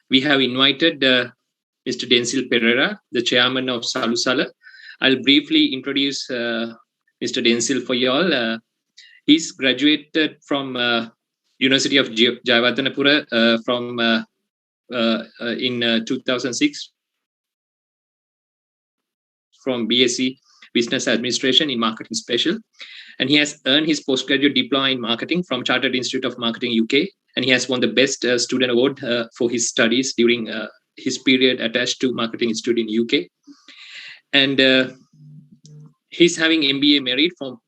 we have invited Mr. Denzil Perera, the chairman of Salusala. I'll briefly introduce Mr. Denzil for you all. He's graduated from University of Jayawardenepura from in 2006 from BSc Business Administration in Marketing Special. And he has earned his postgraduate diploma in marketing from Chartered Institute of Marketing UK. And he has won the Best Student Award for his studies during his period attached to Marketing Institute in UK. And he's having MBA merit from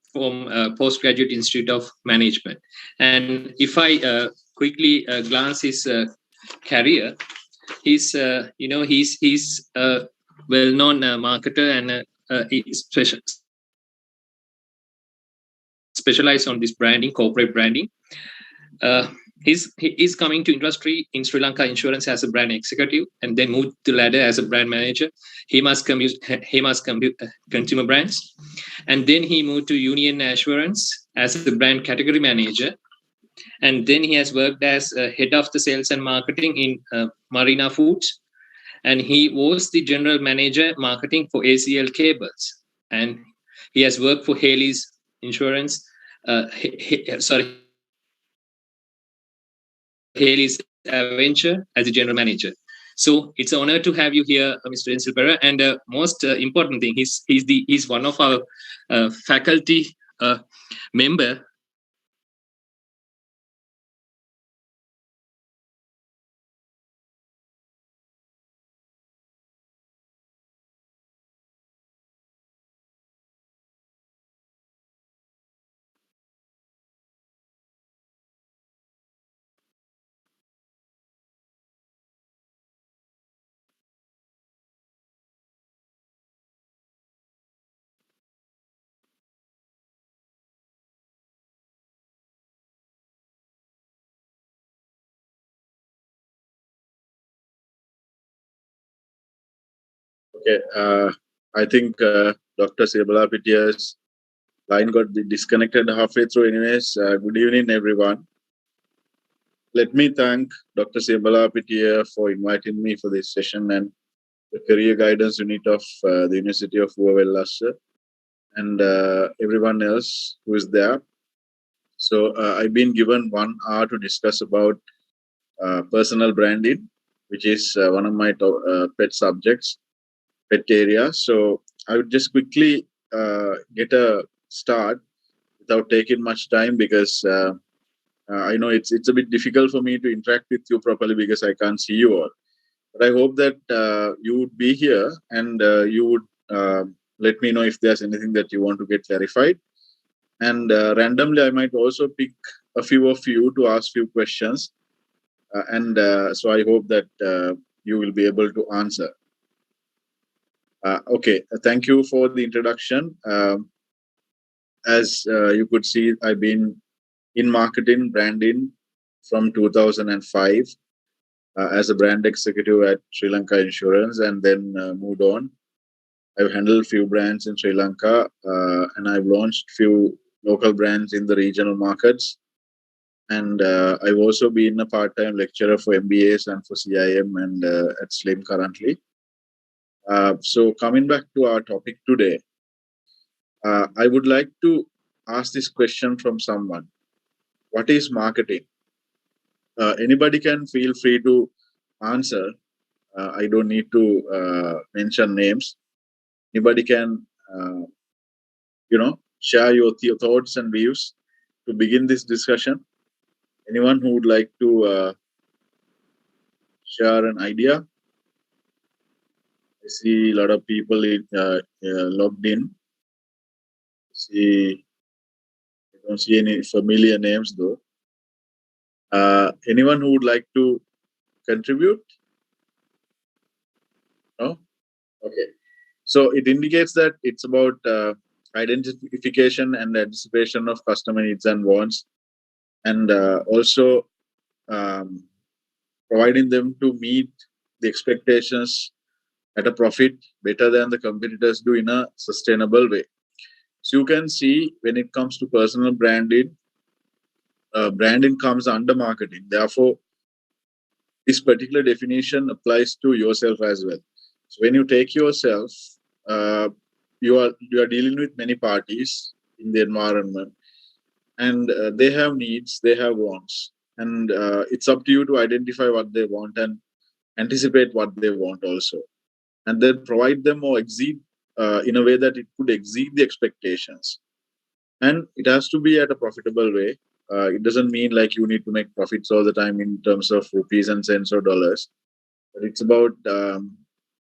Postgraduate Institute of Management. And if I quickly glance his career, he's a well-known marketer and he's specialized on this branding, corporate branding. He's coming to industry in Sri Lanka Insurance as a brand executive, and then moved to ladder as a brand manager. He must consumer brands, and then he moved to Union Assurance as the brand category manager, and then he has worked as head of the sales and marketing in Marina Foods, and he was the general manager marketing for ACL Cables, and he has worked for Haley's Insurance. Haley's Adventure as a general manager. So it's an honor to have you here, Mr. Denzil Perera. And most important thing, he's one of our faculty member. Okay, I think Dr. Sibalapitia's line got disconnected halfway through. Anyways, good evening, everyone. Let me thank Dr. Sibalapitia for inviting me for this session and the Career Guidance Unit of the University of Uva Wellassa and everyone else who is there. So I've been given 1 hour to discuss about personal branding, which is one of my pet subjects, pet area. So I would just quickly get a start without taking much time because I know it's a bit difficult for me to interact with you properly because I can't see you all. But I hope that you would be here and you would let me know if there's anything that you want to get clarified. And randomly, I might also pick a few of you to ask few questions. So I hope that you will be able to answer. Okay, thank you for the introduction. As you could see, I've been in marketing, branding from 2005 as a brand executive at Sri Lanka Insurance, and then moved on. I've handled few brands in Sri Lanka, and I've launched few local brands in the regional markets. And I've also been a part-time lecturer for MBAs and for CIM and at SLIM currently. So coming back to our topic today, I would like to ask this question from someone. What is marketing? Anybody can feel free to answer. I don't need to mention names. Anybody can, share your thoughts and views to begin this discussion. Anyone who would like to share an idea? I see a lot of people logged in. I don't see any familiar names though. Anyone who would like to contribute? No? Okay. So it indicates that it's about identification and anticipation of customer needs and wants, and also providing them to meet the expectations at a profit better than the competitors do in a sustainable way. So you can see when it comes to personal branding, branding comes under marketing. Therefore, this particular definition applies to yourself as well. So when you take yourself, you are dealing with many parties in the environment, and they have needs, they have wants, and it's up to you to identify what they want and anticipate what they want also, and then provide them or exceed in a way that it could exceed the expectations. And it has to be at a profitable way. It doesn't mean like you need to make profits all the time in terms of rupees and cents or dollars, but it's about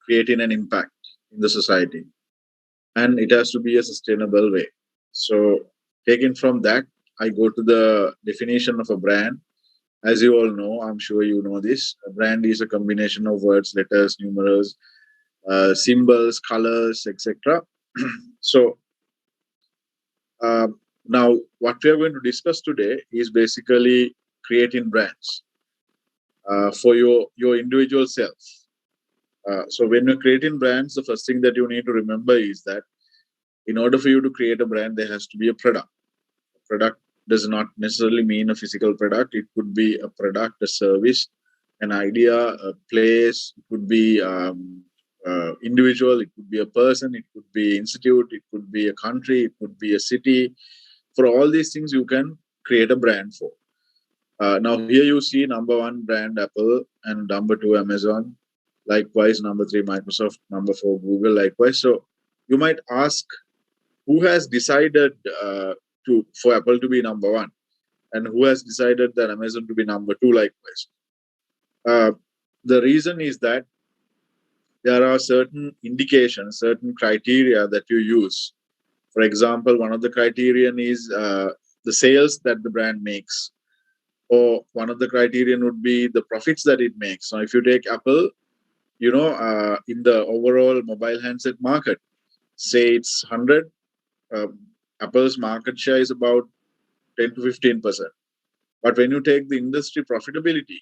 creating an impact in the society, and it has to be a sustainable way. So, taken from that, I go to the definition of a brand. As you all know, I'm sure you know this. A brand is a combination of words, letters, numerals, symbols, colors, etc. So, uh, now what we are going to discuss today is basically creating brands for your individual self. So, when you're creating brands, the first thing that you need to remember is that in order for you to create a brand, there has to be a product. A product does not necessarily mean a physical product. It could be a product, a service, an idea, a place. It could be individual. It could be a person. It could be institute. It could be a country. It could be a city. For all these things, you can create a brand for. Now here you see number one brand Apple and number two Amazon. Likewise, number three Microsoft, number four Google. Likewise, so you might ask, who has decided for Apple to be number one, and who has decided that Amazon to be number two? Likewise, the reason is that there are certain indications, certain criteria that you use. For example, one of the criterion is the sales that the brand makes, or one of the criterion would be the profits that it makes. Now, if you take Apple, in the overall mobile handset market, say it's 100. Apple's market share is about 10 to 15%. But when you take the industry profitability,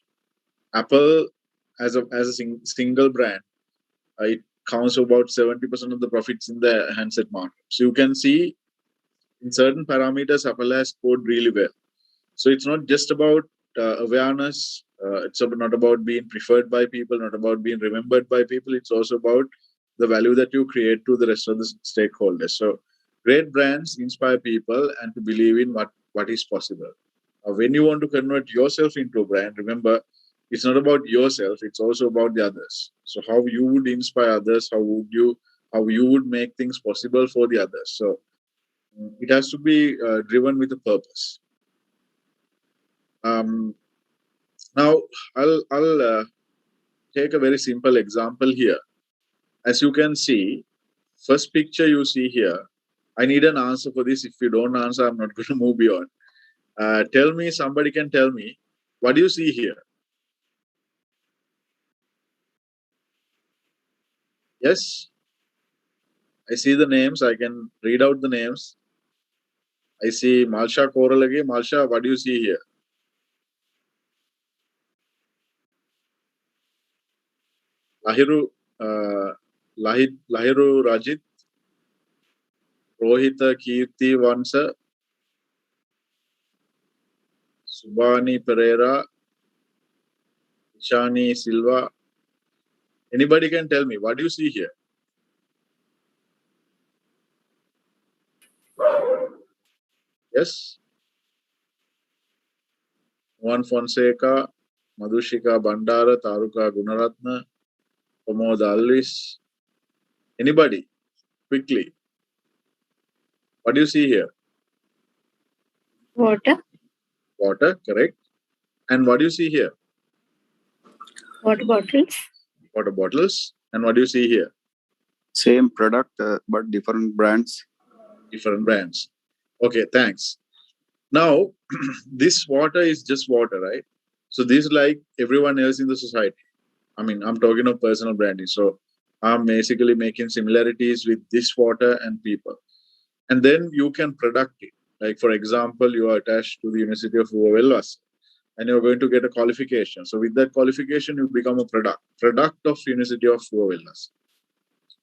Apple as a single brand, it counts about 70% of the profits in the handset market. So you can see in certain parameters, Apple has scored really well. So it's not just about awareness. It's not about being preferred by people, not about being remembered by people. It's also about the value that you create to the rest of the stakeholders. So great brands inspire people and to believe in what is possible. When you want to convert yourself into a brand, remember, it's not about yourself, it's also about the others. So how you would inspire others, how you would make things possible for the others. So it has to be driven with a purpose. Now I'll take a very simple example here. As you can see, first picture you see here, I need an answer for this. If you don't answer, I'm not going to move beyond. Somebody can tell me, what do you see here? Yes, I see the names. I can read out the names. I see Malsha Koralage. Malsha, what do you see here? Lahiru, Lahiru Rajit, Rohita Kirti Vansa, Subhani Perera, Ishani Silva. Anybody can tell me, what do you see here? Yes? Juan Fonseca, Madhushika Bandara, Taruka Gunaratna, Pramod Alvis. Anybody? Quickly. What do you see here? Water. Water, correct. And what do you see here? Water bottles. Water bottles. And what do you see here? Same product, but different brands. Different brands. Okay, thanks. Now, this water is just water, right? So this is like everyone else in the society. I mean, I'm talking of personal branding. So I'm basically making similarities with this water and people. And then you can product it. Like, for example, you are attached to the University of Uva Wellassa, and you're going to get a qualification. So with that qualification, you become a product of University of Uva Wellassa.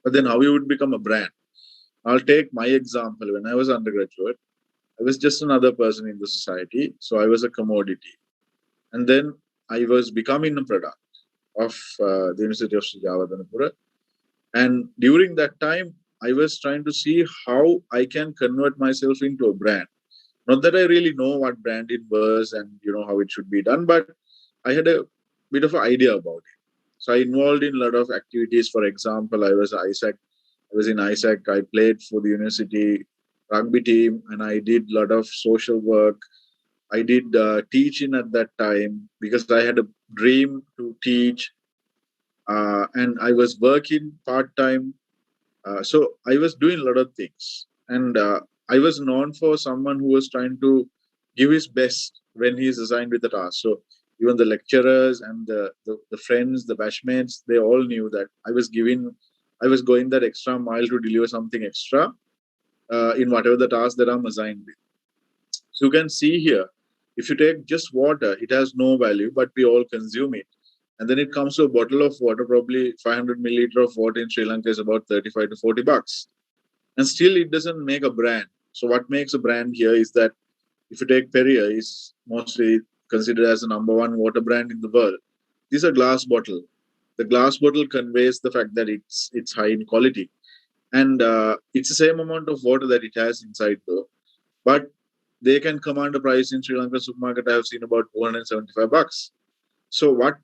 But then how you would become a brand? I'll take my example. When I was undergraduate, I was just another person in the society. So I was a commodity. And then I was becoming a product. of the University of Sri Jawatanapura. And during that time, I was trying to see how I can convert myself into a brand. Not that I really know what brand it was and how it should be done, but I had a bit of an idea about it. So I involved in a lot of activities. For example, I was in ISAC. I played for the university rugby team, and I did a lot of social work. I did teaching at that time because I had a dream to teach, and I was working part time. So I was doing a lot of things, and I was known for someone who was trying to give his best when he is assigned with the task. So even the lecturers and the friends, the batchmates, they all knew that I was going that extra mile to deliver something extra in whatever the task that I'm assigned with. So you can see here, if you take just water, it has no value, but we all consume it. And then it comes to a bottle of water, probably 500 milliliter of water in Sri Lanka is about 35 to 40 bucks. And still it doesn't make a brand. So what makes a brand here is that if you take Perera, is mostly considered as the number one water brand in the world. These are glass bottle. The glass bottle conveys the fact that it's high in quality. And it's the same amount of water that it has inside though. But they can command a price in Sri Lanka supermarket. I have seen about 475 bucks. So what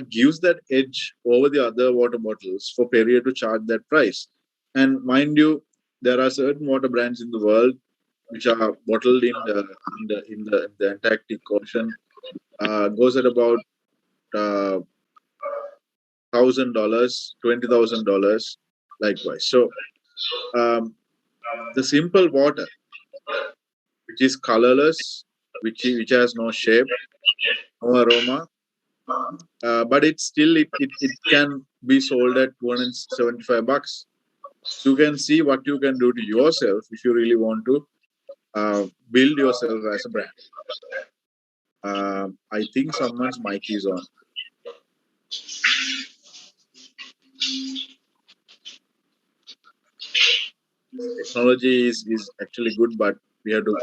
gives that edge over the other water bottles for Perrier to charge that price? And mind you, there are certain water brands in the world which are bottled in the Antarctic Ocean, goes at about $1,000, $20,000, likewise. So the simple water, which is colorless, which has no shape, no aroma, but it can be sold at 275 bucks. So you can see what you can do to yourself if you really want to build yourself as a brand. I think someone's mic is on. Technology is actually good, but we have to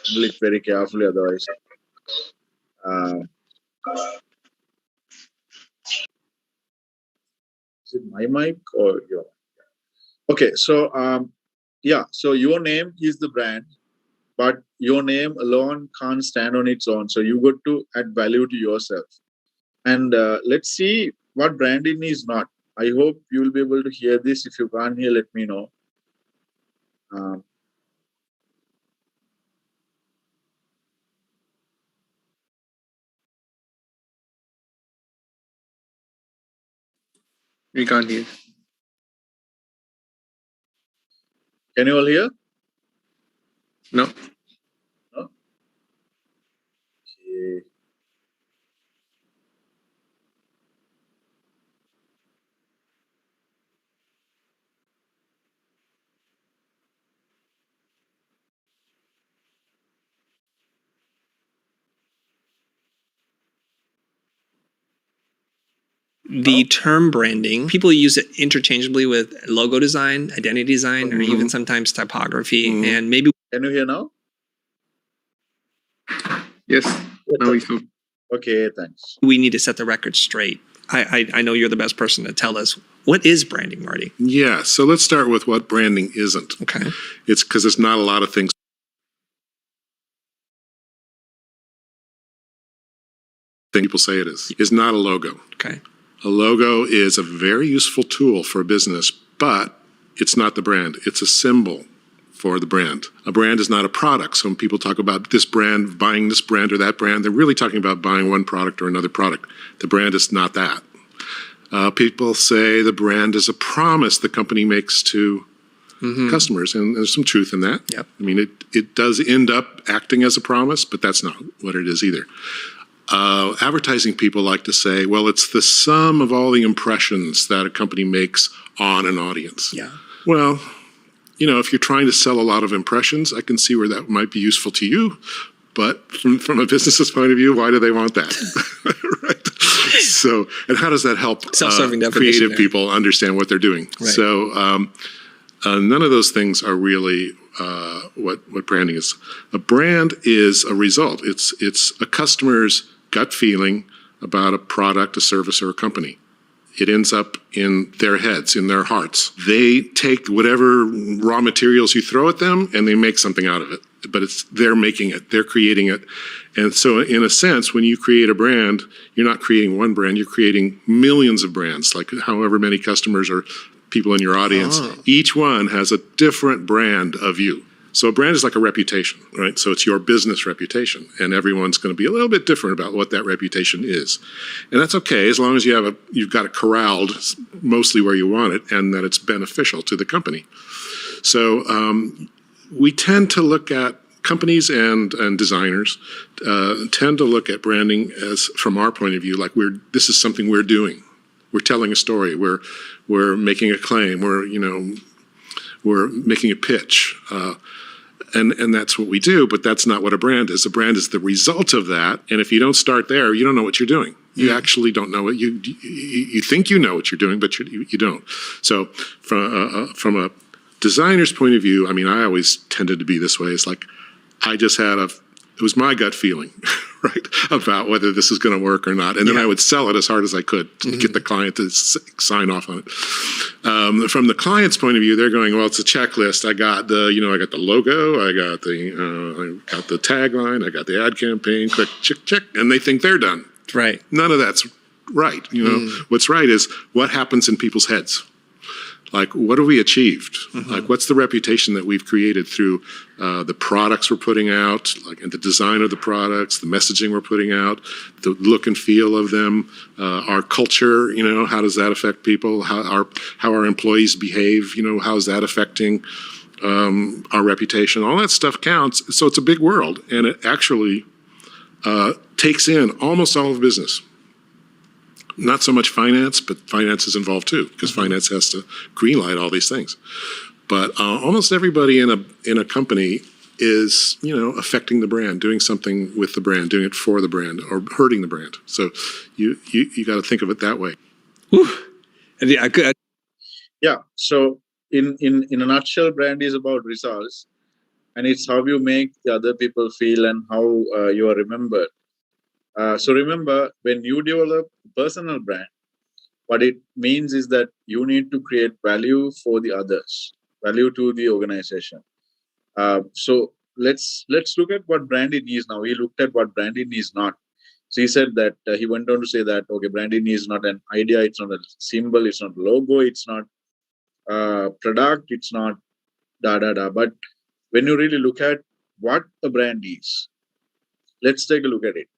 handle it very carefully, otherwise. Is it my mic or your? Okay, so so your name is the brand, but your name alone can't stand on its own. So you got to add value to yourself. And let's see what branding is not. I hope you will be able to hear this. If you can't hear, let me know. We can't hear. Can you all hear? No. No? Okay. The term branding, people use it interchangeably with logo design, identity design, or even sometimes typography. And maybe. Can you hear now? Yes. Now we can. Okay, thanks. We need to set the record straight. I know you're the best person to tell us. What is branding, Marty? Yeah, so let's start with what branding isn't. Okay. It's because it's not a lot of things. People say it is. It's not a logo. Okay. A logo is a very useful tool for a business, but it's not the brand. It's a symbol for the brand. A brand is not a product. So when people talk about this brand, buying this brand or that brand, they're really talking about buying one product or another product. The brand is not that. People say the brand is a promise the company makes to customers, and there's some truth in that. Yep. I mean, it does end up acting as a promise, but that's not what it is either. Advertising people like to say, well, it's the sum of all the impressions that a company makes on an audience. Yeah. Well, if you're trying to sell a lot of impressions, I can see where that might be useful to you. But from a business's point of view, why do they want that? Right. So, and how does that help creative people understand what they're doing? Right. So none of those things are really what branding is. A brand is a result. It's a customer's gut feeling about a product, a service, or a company. It ends up in their heads, in their hearts. They take whatever raw materials you throw at them and they make something out of it. But they're making it, they're creating it. And so in a sense, when you create a brand, you're not creating one brand, you're creating millions of brands, like however many customers or people in your audience. Each one has a different brand of you. So a brand is like a reputation, right? So it's your business reputation, and everyone's going to be a little bit different about what that reputation is. And that's okay, as long as you've got it corralled mostly where you want it and that it's beneficial to the company. So we tend to look at companies and designers tend to look at branding as, from our point of view, like this is something we're doing. We're telling a story. We're making a claim. We're making a pitch. And that's what we do, but that's not what a brand is. A brand is the result of that. And if you don't start there, you don't know what you're doing. You actually don't know what you think you know what you're doing, but you don't. So from a designer's point of view, I mean, I always tended to be this way. It's like, it was my gut feeling, right, about whether this is going to work or not. And then I would sell it as hard as I could to get the client to sign off on it. From the client's point of view, they're going, well, it's a checklist. I got the logo, I got the tagline, I got the ad campaign, click, check, and they think they're done. Right. None of that's right. What's right is what happens in people's heads. Like, what have we achieved? Like, what's the reputation that we've created through the products we're putting out, like the design of the products, the messaging we're putting out, the look and feel of them, our culture, how does that affect people? How our employees behave, how is that affecting our reputation? All that stuff counts. So it's a big world, and it actually takes in almost all of business. Not so much finance, but finance is involved too, because finance has to greenlight all these things. But almost everybody in a company is, affecting the brand, doing something with the brand, doing it for the brand, or hurting the brand. So you got to think of it that way. Yeah, good. Yeah. So in a nutshell, brand is about results, and it's how you make the other people feel and how you are remembered. So remember, when you develop a personal brand, what it means is that you need to create value for the others, value to the organization. So let's look at what branding is now. We looked at what branding is not. So he said that he went on to say that, okay, branding is not an idea, it's not a symbol, it's not a logo, it's not a product, it's not da. But when you really look at what a brand is, let's take a look at it.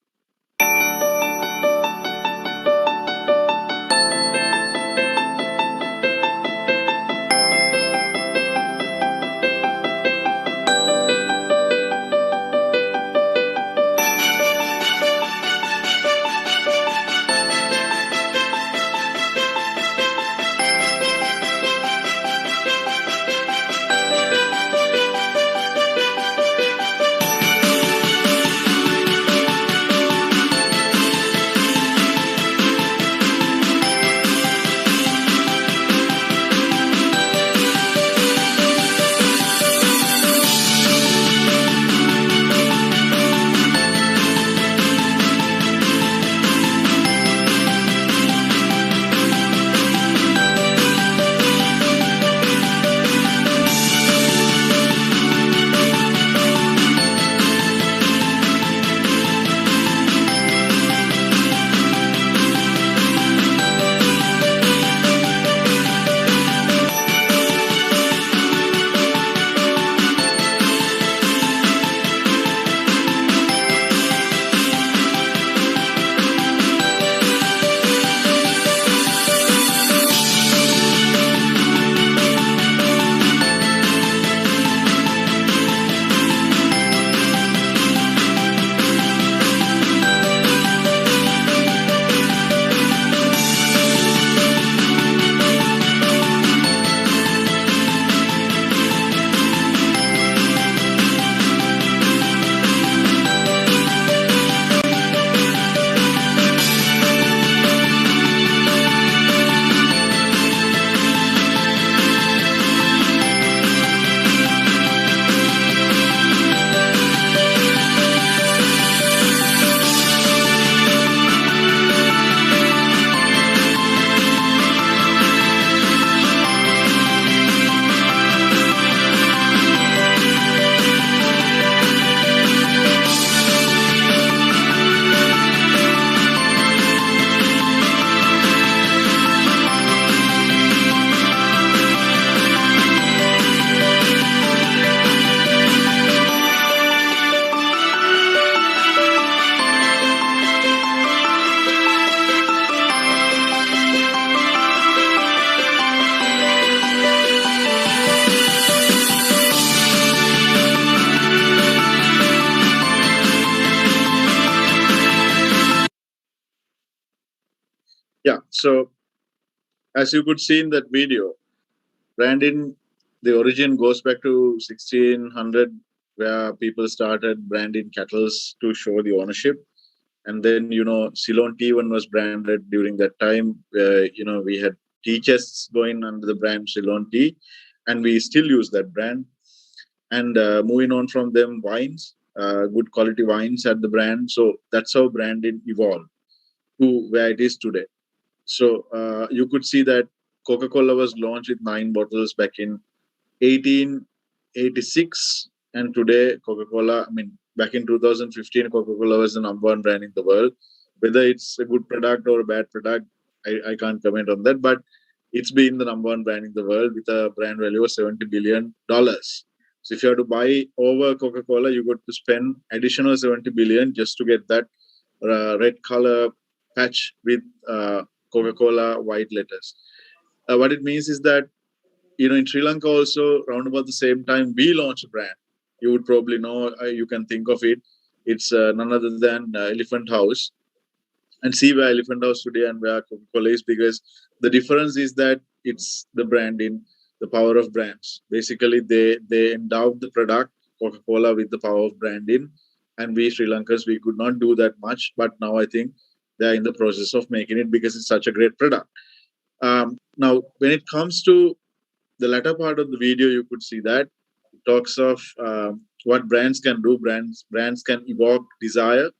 So as you could see in that video, branding, the origin goes back to 1600, where people started branding kettles to show the ownership. And then, Ceylon tea one was branded during that time. We had tea chests going under the brand Ceylon tea, and we still use that brand. And moving on from them, wines, good quality wines at the brand. So that's how branding evolved to where it is today. So you could see that Coca-Cola was launched with 9 bottles back in 1886, and today Coca-Cola, back in 2015, Coca-Cola was the number 1 brand in the world. Whether it's a good product or a bad product, I can't comment on that, but it's been the number 1 brand in the world with a brand value of $70 billion. So if you have to buy over Coca-Cola, you got to spend additional 70 billion just to get that red color patch with Coca-Cola white letters. What it means is that, in Sri Lanka also, around about the same time, we launched a brand. You would probably know, you can think of it. It's none other than Elephant House. And see where Elephant House today and where Coca-Cola is, because the difference is that it's the branding, the power of brands. Basically, they endowed the product, Coca-Cola, with the power of branding. And we Sri Lankans, we could not do that much. But now I think they're in the process of making it because it's such a great product. Now, when it comes to the latter part of the video, you could see that it talks of what brands can do. Brands can evoke desire.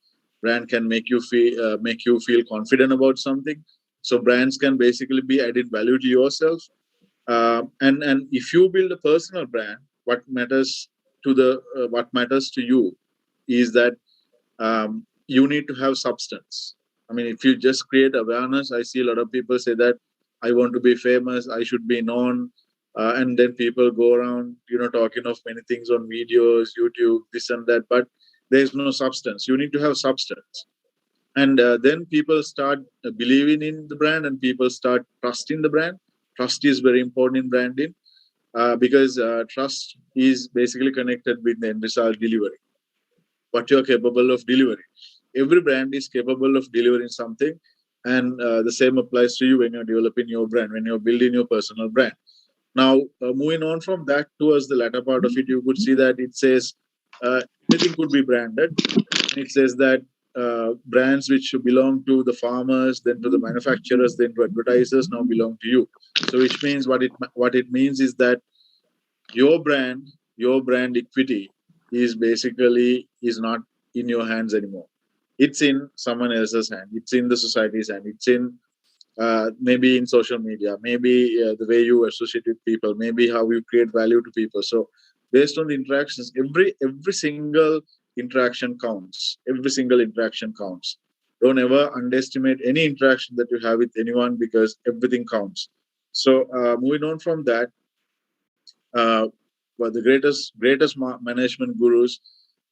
Brand can make you feel confident about something. So brands can basically be adding value to yourself. And if you build a personal brand, what matters to you is that you need to have substance. If you just create awareness, I see a lot of people say that I want to be famous, I should be known. And then people go around, talking of many things on videos, YouTube, this and that, but there's no substance. You need to have substance. And then people start believing in the brand and people start trusting the brand. Trust is very important in branding because trust is basically connected with the end result delivery. What you're capable of delivering. Every brand is capable of delivering something. And the same applies to you when you're developing your brand, when you're building your personal brand. Now, moving on from that towards the latter part of it, you could see that it says anything could be branded. And it says that brands which belong to the farmers, then to the manufacturers, then to advertisers now belong to you. So which means what it means is that your brand equity is not in your hands anymore. It's in someone else's hand. It's in the society's hand. It's in maybe in social media, maybe the way you associate with people, maybe how you create value to people. So based on the interactions, every single interaction counts. Every single interaction counts. Don't ever underestimate any interaction that you have with anyone, because everything counts. So moving on from that, the greatest management gurus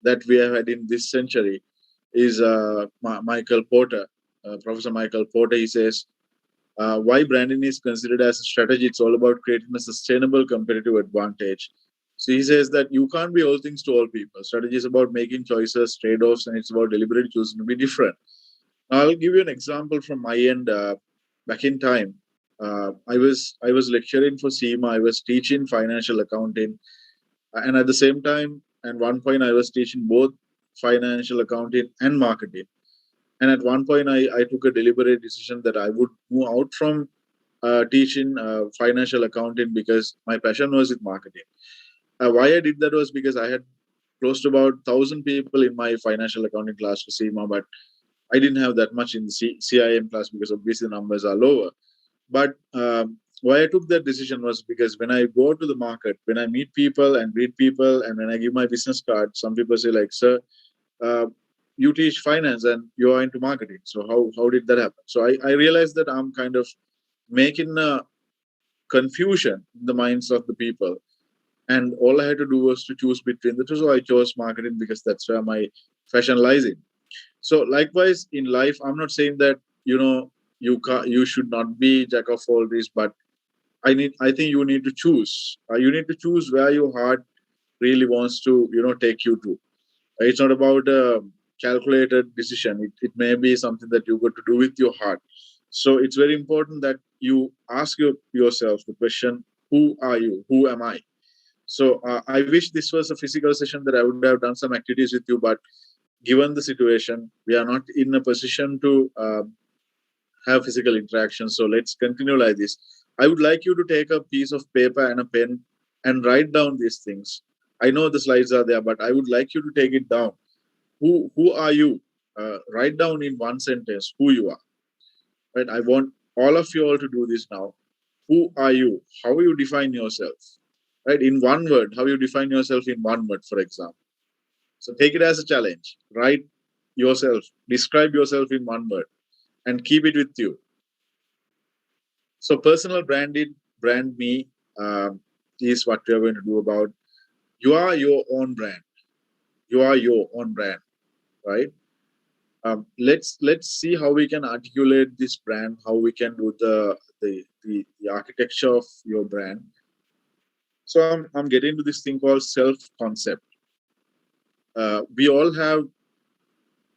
that we have had in this century is Michael Porter, Professor Michael Porter. He says, why branding is considered as a strategy, it's all about creating a sustainable competitive advantage. So he says that you can't be all things to all people. Strategy is about making choices, trade-offs, and it's about deliberately choosing to be different. I'll give you an example from my end. Back in time, I was lecturing for SEMA. I was teaching financial accounting, and at the same time, at one point, I was teaching both financial accounting and marketing. And at one point, I took a deliberate decision that I would move out from teaching financial accounting because my passion was with marketing. Why I did that was because I had close to about 1,000 people in my financial accounting class for SEMA, but I didn't have that much in the CIM class because obviously the numbers are lower. But why I took that decision was because when I go to the market, when I meet people and greet people, and when I give my business card, some people say like, sir, you teach finance and you are into marketing. So how did that happen? So I realized that I'm kind of making a confusion in the minds of the people. And all I had to do was to choose between the two. So I chose marketing because that's where my passion lies in. So likewise in life, I'm not saying that, you should not be jack of all this, but I think you need to choose. You need to choose where your heart really wants to, take you to. It's not about a calculated decision. It may be something that you got to do with your heart. So it's very important that you ask yourself the question, who are you? Who am I? So I wish this was a physical session that I would have done some activities with you, but given the situation, we are not in a position to have physical interaction. So let's continue like this. I would like you to take a piece of paper and a pen and write down these things. I know the slides are there, but I would like you to take it down. Who are you? Write down in one sentence who you are. Right? I want all of you all to do this now. Who are you? How you define yourself? Right? In one word, how you define yourself in one word, for example. So take it as a challenge. Write yourself, describe yourself in one word, and keep it with you. So personal brand me is what we are going to do about. You are your own brand. You are your own brand, right? Let's see how we can articulate this brand, how we can do the architecture of your brand. So I'm getting into this thing called self-concept. We all have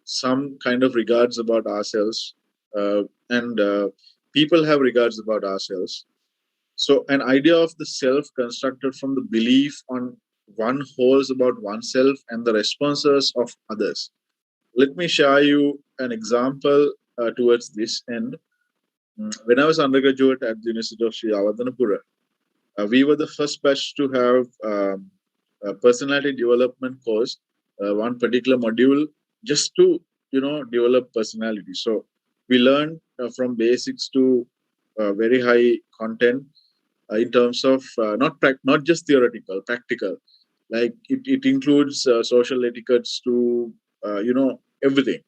some kind of regards about ourselves, and people have regards about ourselves. So an idea of the self constructed from the belief on one holds about oneself and the responses of others. Let me share you an example towards this end. When I was undergraduate at the University of Sri Awadhanapura, we were the first batch to have a personality development course, one particular module, just to develop personality. So we learned from basics to very high content in terms of not just theoretical, practical. Like it includes social etiquettes to everything.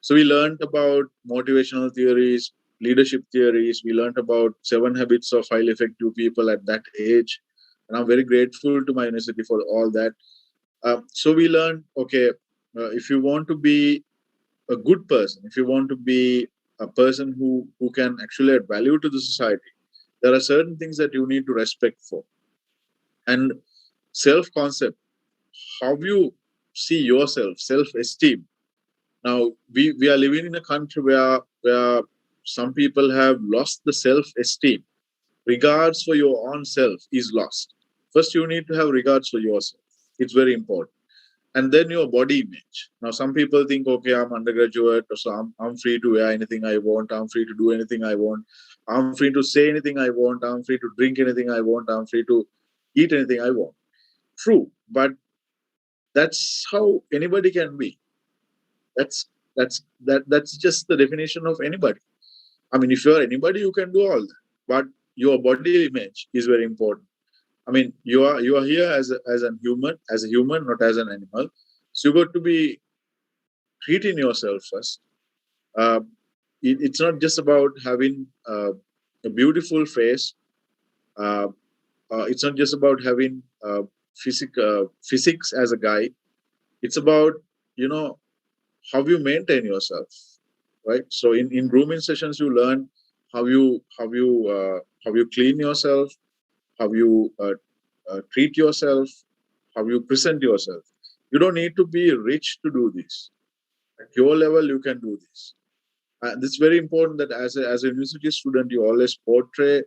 So we learned about motivational theories, leadership theories. We learned about 7 habits of highly effective people at that age, and I'm very grateful to my university for all that. So we learned, okay, if you want to be a good person, if you want to be a person who can actually add value to the society, there are certain things that you need to respect for. And self-concept, how you see yourself, self-esteem. Now, we are living in a country where some people have lost the self-esteem. Regards for your own self is lost. First, you need to have regards for yourself. It's very important. And then your body image. Now, some people think, okay, I'm undergraduate, so I'm free to wear anything I want. I'm free to do anything I want. I'm free to say anything I want. I'm free to drink anything I want. I'm free to eat anything I want. True, but that's how anybody can be. That's just the definition of anybody. I mean, if you are anybody, you can do all that. But your body image is very important. I mean, you are here as a human, not as an animal. So you got to be treating yourself first. Uh, it's not just about having a beautiful face. Uh, it's not just about having physics as a guide. It's about how you maintain yourself, right? So in grooming sessions, you learn how you clean yourself, how you treat yourself, how you present yourself. You don't need to be rich to do this. At your level, you can do this. And it's very important that as a university student, you always portray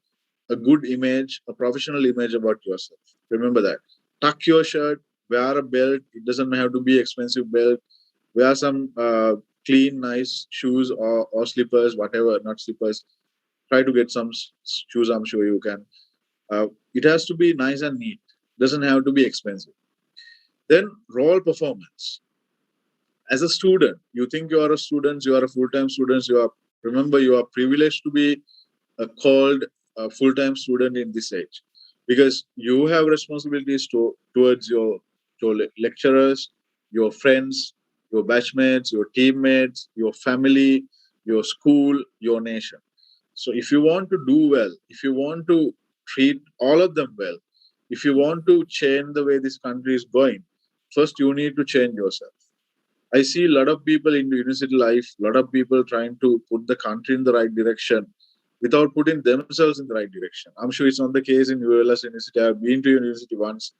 a good image, a professional image about yourself. Remember that. Tuck your shirt, wear a belt. It doesn't have to be expensive belt. Wear some clean, nice shoes or slippers, whatever, not slippers. Try to get some shoes, I'm sure you can. It has to be nice and neat. Doesn't have to be expensive. Then role performance. As a student, you think you are a student, you are a full-time student, remember you are privileged to be called a full-time student in this age, because you have responsibilities towards your lecturers, your friends, your batchmates, your teammates, your family, your school, your nation. So if you want to do well, if you want to treat all of them well, if you want to change the way this country is going, first you need to change yourself. I see a lot of people in university life, a lot of people trying to put the country in the right direction without putting themselves in the right direction. I'm sure it's not the case in Uva Wellassa University. I've been to university once.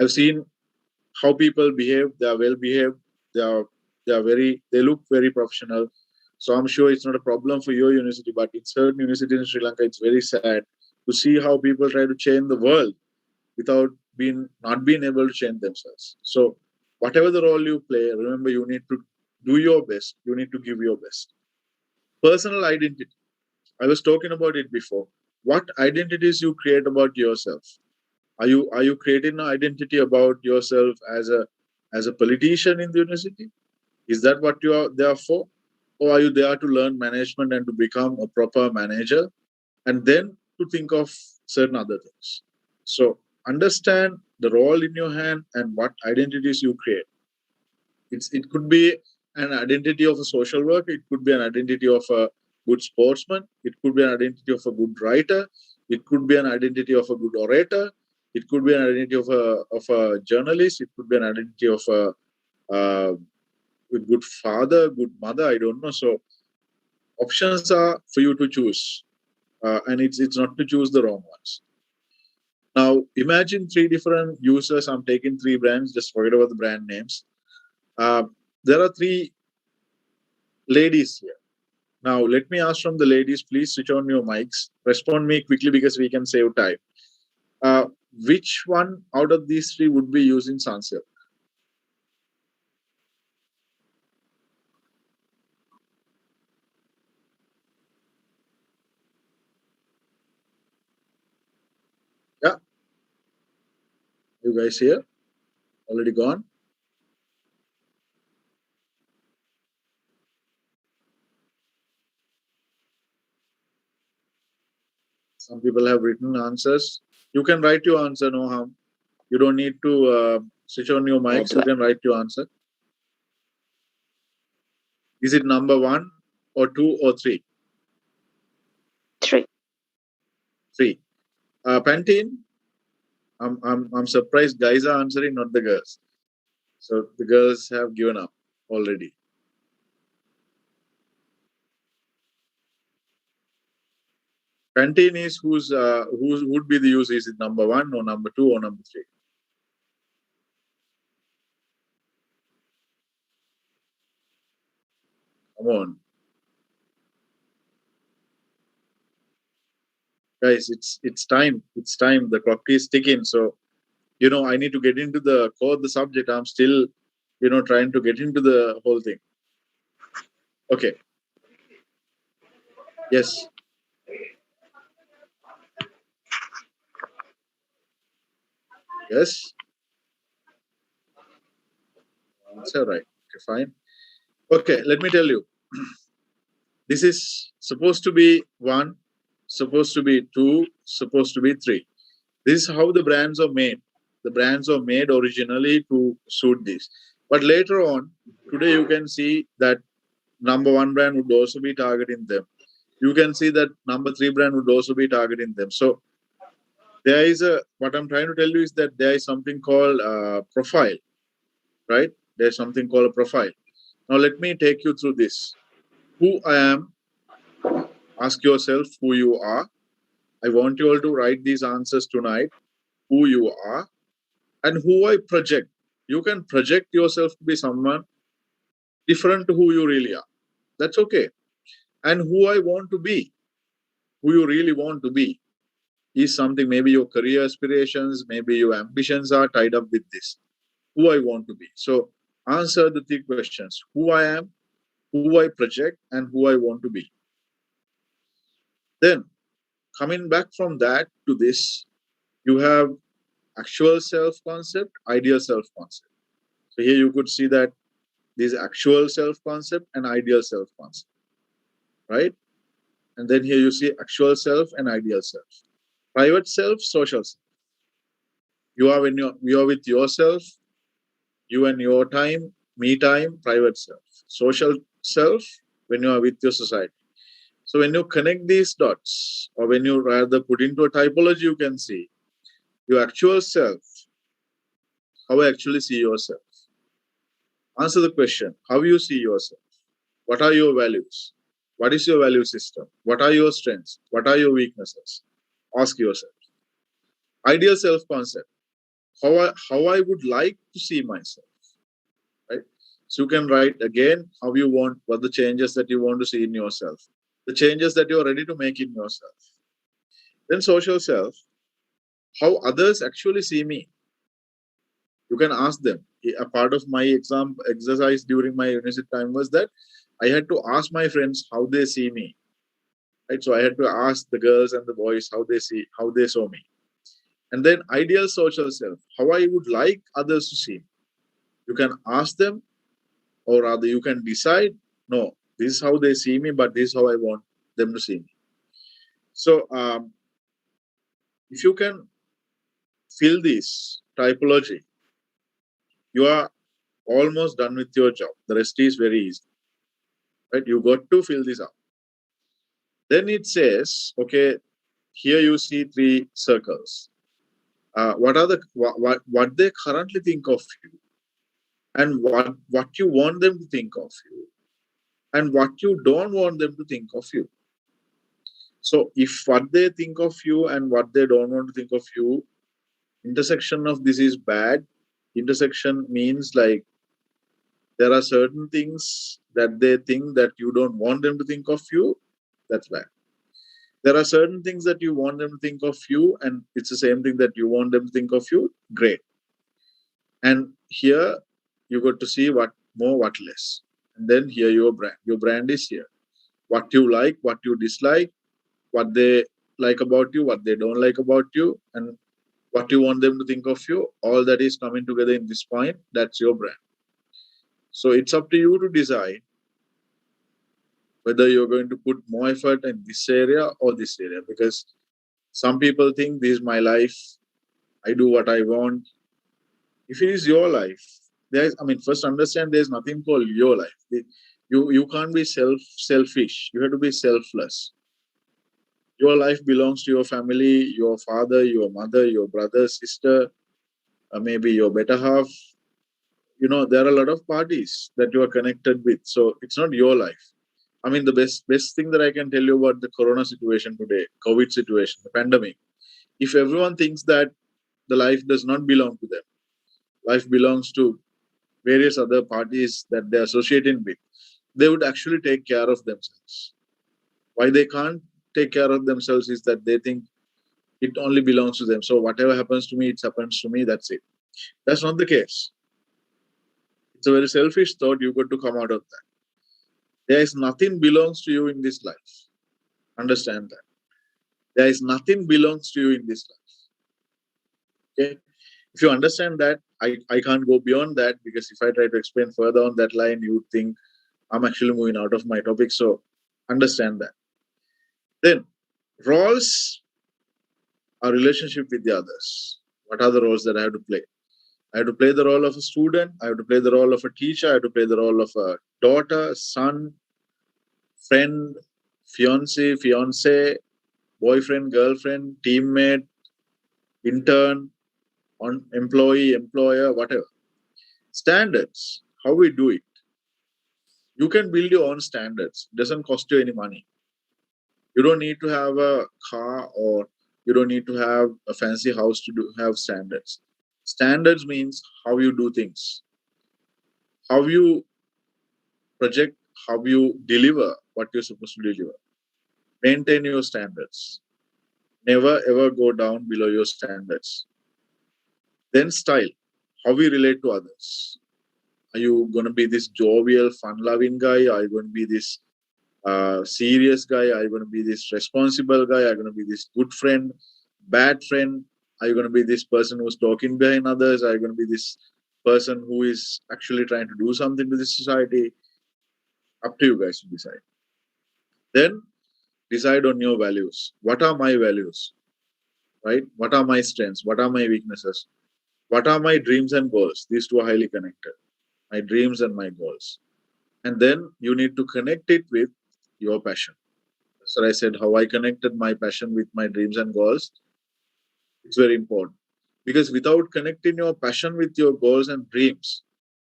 I've seen how people behave. They are well behaved. They look very professional. So I'm sure it's not a problem for your university, but in certain universities in Sri Lanka, it's very sad to see how people try to change the world without not being able to change themselves. So whatever the role you play, remember you need to do your best. You need to give your best. Personal identity. I was talking about it before. What identities you create about yourself? Are you creating an identity about yourself as a politician in the university? Is that what you are there for? Or are you there to learn management and to become a proper manager and then to think of certain other things? So understand the role in your hand and what identities you create. It could be an identity of a social worker, it could be an identity of a good sportsman, it could be an identity of a good writer, it could be an identity of a good orator, it could be an identity of a journalist, it could be an identity of a good father, good mother, I don't know. So options are for you to choose, and it's not to choose the wrong ones. Now imagine 3 different users. I'm taking 3 brands, just forget about the brand names. There are 3 ladies here. Now let me ask from the ladies, please switch on your mics. Respond me quickly because we can save time. Which one out of these 3 would be using Sunsilk? Yeah, you guys here? Already gone? Some people have written answers. You can write your answer, no harm. You don't need to switch on your mics. You can write your answer. Is it number 1 or 2 or 3? 3. 3. Pantene. I'm surprised guys are answering, not the girls. So the girls have given up already. Pantene is who would be the user? Is it number 1 or number 2 or number 3? Come on. Guys, it's time. It's time. The clock is ticking. So, I need to get into the core of the subject. I'm still, trying to get into the whole thing. Okay. Yes. Yes. That's all right. Okay, fine. Okay, let me tell you. This is supposed to be 1, supposed to be 2, supposed to be 3. This is how the brands are made. The brands are made originally to suit this. But later on, today you can see that number 1 brand would also be targeting them. You can see that number 3 brand would also be targeting them. So there is what I'm trying to tell you is that there is something called profile, right? There's something called a profile. Now let me take you through this. Who I am, ask yourself who you are. I want you all to write these answers tonight. Who you are and who I project. You can project yourself to be someone different to who you really are. That's okay. And who I want to be, who you really want to be, is something, maybe your career aspirations, maybe your ambitions are tied up with this. Who I want to be. So answer the 3 questions. Who I am, who I project, and who I want to be. Then, coming back from that to this, you have actual self-concept, ideal self-concept. So here you could see that there's actual self-concept and ideal self-concept, right? And then here you see actual self and ideal self. Private self, social self. You are with yourself, you and your time, me time, private self. Social self, when you are with your society. So when you connect these dots, or when you rather put into a typology, you can see your actual self, how I actually see yourself. Answer the question, how you see yourself. What are your values? What is your value system? What are your strengths? What are your weaknesses? Ask yourself. Ideal self-concept. How I would like to see myself. Right? So you can write again how you want, what the changes that you want to see in yourself, the changes that you're ready to make in yourself. Then social self, how others actually see me. You can ask them. A part of my exam exercise during my university time was that I had to ask my friends how they see me. Right? So I had to ask the girls and the boys how they saw me. And then ideal social self, how I would like others to see me. You can ask them, or rather you can decide, no, this is how they see me, but this is how I want them to see me. So if you can fill this typology, you are almost done with your job. The rest is very easy. Right? You got to fill this up. Then it says, okay, here you see 3 circles. What they currently think of you, and what you want them to think of you, and what you don't want them to think of you. So if what they think of you and what they don't want to think of you, intersection of this is bad. Intersection means like there are certain things that they think that you don't want them to think of you. That's bad. There are certain things that you want them to think of you, and it's the same thing that you want them to think of you. Great. And here you got to see what more, what less. And then here your brand. Your brand is here. What you like, what you dislike, what they like about you, what they don't like about you, and what you want them to think of you. All that is coming together in this point. That's your brand. So it's up to you to decide whether you're going to put more effort in this area or this area. Because some people think this is my life. I do what I want. If it is your life, first understand there's nothing called your life. You can't be selfish. You have to be selfless. Your life belongs to your family, your father, your mother, your brother, sister, maybe your better half. There are a lot of parties that you are connected with. So it's not your life. The best thing that I can tell you about the corona situation today, COVID situation, the pandemic, if everyone thinks that the life does not belong to them, life belongs to various other parties that they're associated with, they would actually take care of themselves. Why they can't take care of themselves is that they think it only belongs to them. So whatever happens to me, it happens to me, that's it. That's not the case. It's a very selfish thought. You got to come out of that. There is nothing belongs to you in this life. Understand that. There is nothing belongs to you in this life. Okay? If you understand that, I can't go beyond that, because if I try to explain further on that line, you would think I'm actually moving out of my topic. So understand that. Then roles are relationship with the others. What are the roles that I have to play? I have to play the role of a student. I have to play the role of a teacher. I have to play the role of a daughter, son, friend, fiance, boyfriend, girlfriend, teammate, intern, employee, employer, whatever. Standards, how we do it. You can build your own standards. It doesn't cost you any money. You don't need to have a car, or you don't need to have a fancy house to have standards. Standards means how you do things, how you project, how you deliver what you're supposed to deliver. Maintain your standards. Never ever go down below your standards. Then style, how we relate to others. Are you going to be this jovial, fun-loving guy? Are you going to be this serious guy? Are you going to be this responsible guy? Are you going to be this good friend, bad friend? Are you going to be this person who's talking behind others? Are you going to be this person who is actually trying to do something to this society? Up to you guys to decide. Then decide on your values. What are my values? Right? What are my strengths? What are my weaknesses? What are my dreams and goals? These two are highly connected. My dreams and my goals. And then you need to connect it with your passion. So I said how I connected my passion with my dreams and goals. It's very important. Because without connecting your passion with your goals and dreams,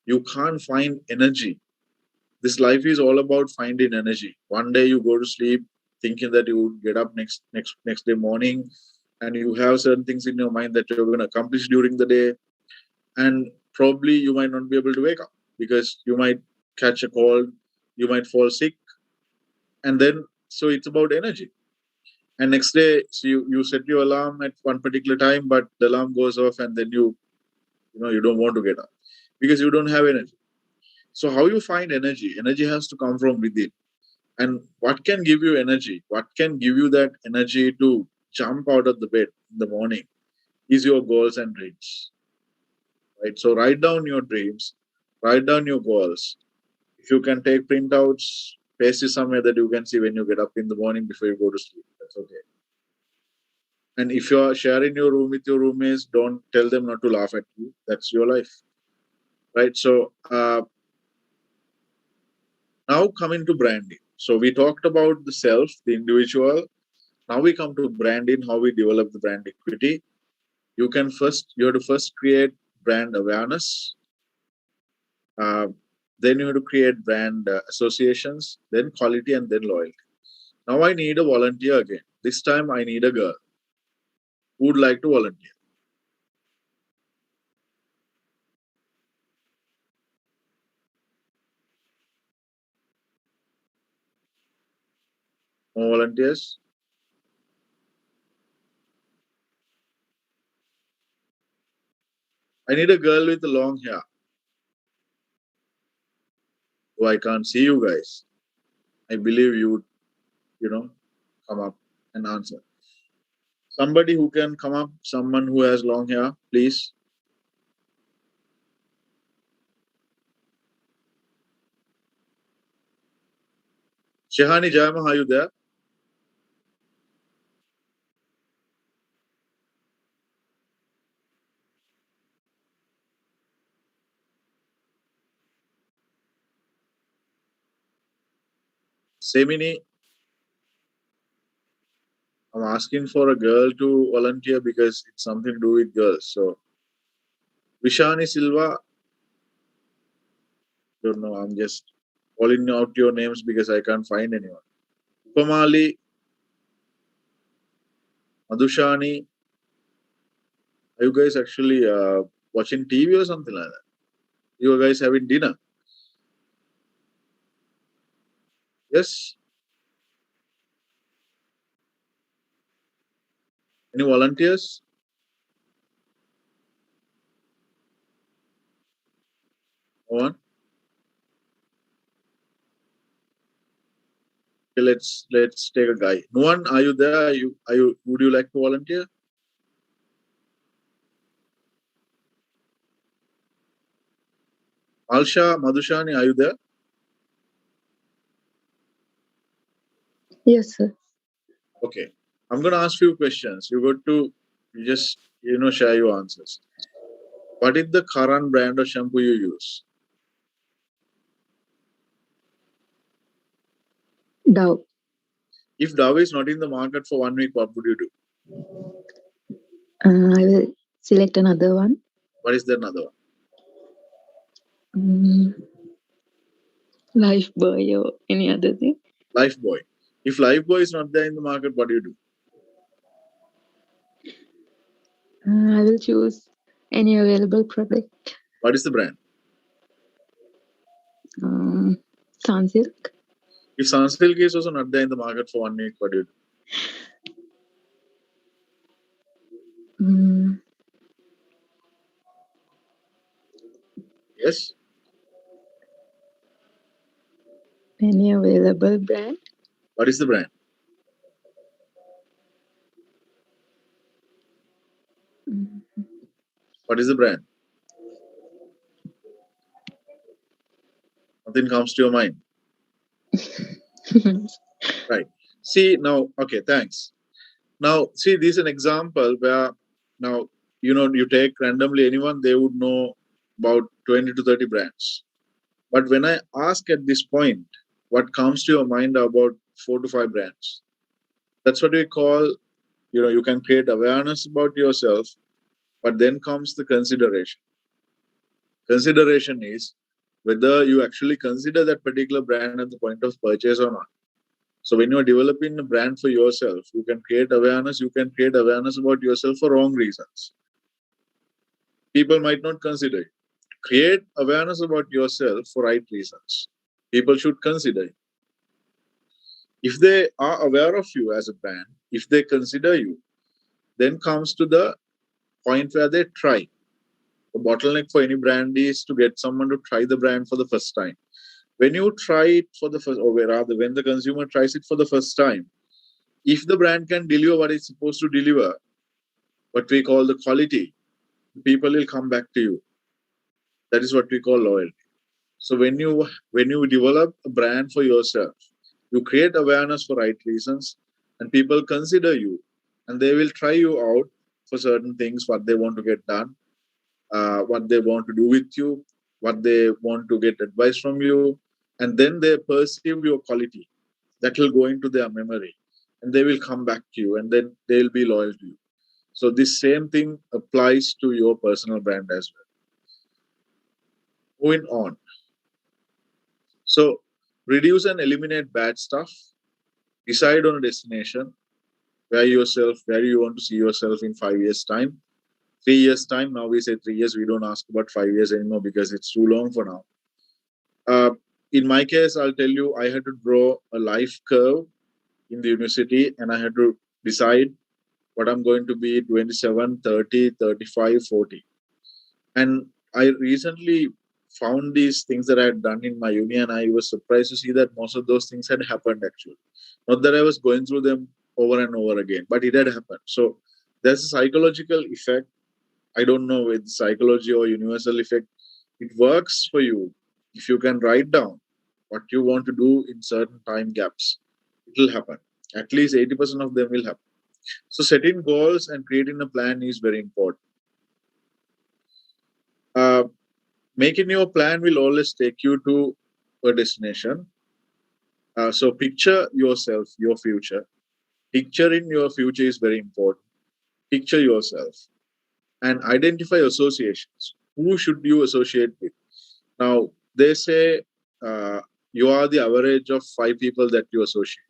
you can't find energy. This life is all about finding energy. One day you go to sleep thinking that you would get up next day morning, and you have certain things in your mind that you're going to accomplish during the day, and probably you might not be able to wake up. because you might catch a cold, you might fall sick, and then so it's about energy. And next day, so you set your alarm at one particular time, but the alarm goes off, and then you don't want to get up because you don't have energy. So how you find energy? Energy has to come from within. And what can give you energy? What can give you that energy to jump out of the bed in the morning is your goals and dreams. Right? So write down your dreams, write down your goals. If you can take printouts, paste it somewhere that you can see when you get up in the morning before you go to sleep. That's okay. And if you are sharing your room with your roommates, don't tell them not to laugh at you. That's your life. Right? So now coming to branding. So we talked about the self, the individual. Now we come to branding, how we develop the brand equity. You have to first create brand awareness. Then you have to create brand associations, then quality, and then loyalty. Now I need a volunteer again. This time I need a girl who would like to volunteer. More volunteers? I need a girl with long hair. Oh, I can't see you guys. I believe you would, come up and answer. Somebody who can come up, someone who has long hair, please. Shehani Jayama, are you there? Semini, I'm asking for a girl to volunteer because it's something to do with girls. So, Vishani Silva, don't know, I'm just calling out your names because I can't find anyone. Upamali, Madhushani, are you guys actually watching TV or something like that? You guys having dinner? Yes? Any volunteers? No one? Okay, let's take a guy. No one, are you there? Would you like to volunteer? Alsha, Madhushani, are you there? Yes, sir. Okay. I'm going to ask you questions. You got to just, share your answers. What is the current brand of shampoo you use? Dove. If Dove is not in the market for 1 week, what would you do? I will select another one. What is the another one? Lifebuoy or any other thing. Lifebuoy. If Lifebuoy is not there in the market, what do you do? I will choose any available product. What is the brand? Sunsilk. If Sunsilk is also not there in the market for 1 week, what do you do? Yes? Any available brand. What is the brand? What is the brand? Nothing comes to your mind. Right. See now, okay, thanks. Now, see, this is an example where now, you take randomly anyone, they would know about 20 to 30 brands. But when I ask at this point, what comes to your mind are about 4 to 5 brands. That's what we call, you can create awareness about yourself, but then comes the consideration. Consideration is whether you actually consider that particular brand at the point of purchase or not. So when you're developing a brand for yourself, you can create awareness. You can create awareness about yourself for wrong reasons. People might not consider it. Create awareness about yourself for right reasons. People should consider you. If they are aware of you as a brand, if they consider you, then comes to the point where they try. The bottleneck for any brand is to get someone to try the brand for the first time. When you try it for the first, or rather, when the consumer tries it for the first time, if the brand can deliver what it's supposed to deliver, what we call the quality, people will come back to you. That is what we call loyalty. So when you develop a brand for yourself, you create awareness for right reasons, and people consider you, and they will try you out for certain things, what they want to get done, what they want to do with you, what they want to get advice from you, and then they perceive your quality. That will go into their memory, and they will come back to you, and then they'll be loyal to you. So this same thing applies to your personal brand as well. Moving on. So reduce and eliminate bad stuff. Decide on a destination where you want to see yourself in 5 years' time. 3 years' time, now we say 3 years, we don't ask about 5 years anymore because it's too long for now. In my case, I'll tell you, I had to draw a life curve in the university, and I had to decide what I'm going to be 27, 30, 35, 40. And I recently found these things that I had done in my uni, and I was surprised to see that most of those things had happened actually. Not that I was going through them over and over again, but it had happened. So there's a psychological effect. I don't know with psychology or universal effect. It works for you if you can write down what you want to do in certain time gaps. It will happen. At least 80% of them will happen. So setting goals and creating a plan is very important. Making your plan will always take you to a destination. So picture yourself, your future. Picturing your future is very important. Picture yourself and identify associations. Who should you associate with? Now, they say you are the average of 5 people that you associate.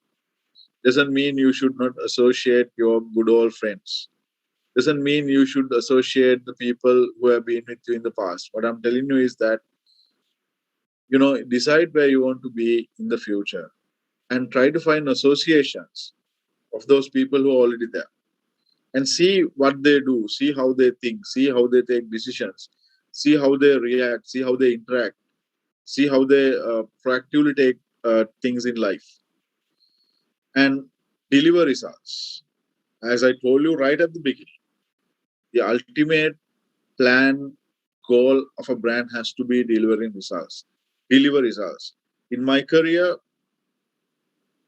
Doesn't mean you should not associate your good old friends. Doesn't mean you should associate the people who have been with you in the past. What I'm telling you is that, decide where you want to be in the future and try to find associations of those people who are already there and see what they do, see how they think, see how they take decisions, see how they react, see how they interact, see how they proactively take things in life and deliver results. As I told you right at the beginning, the ultimate plan goal of a brand has to be delivering results. Deliver results. In my career,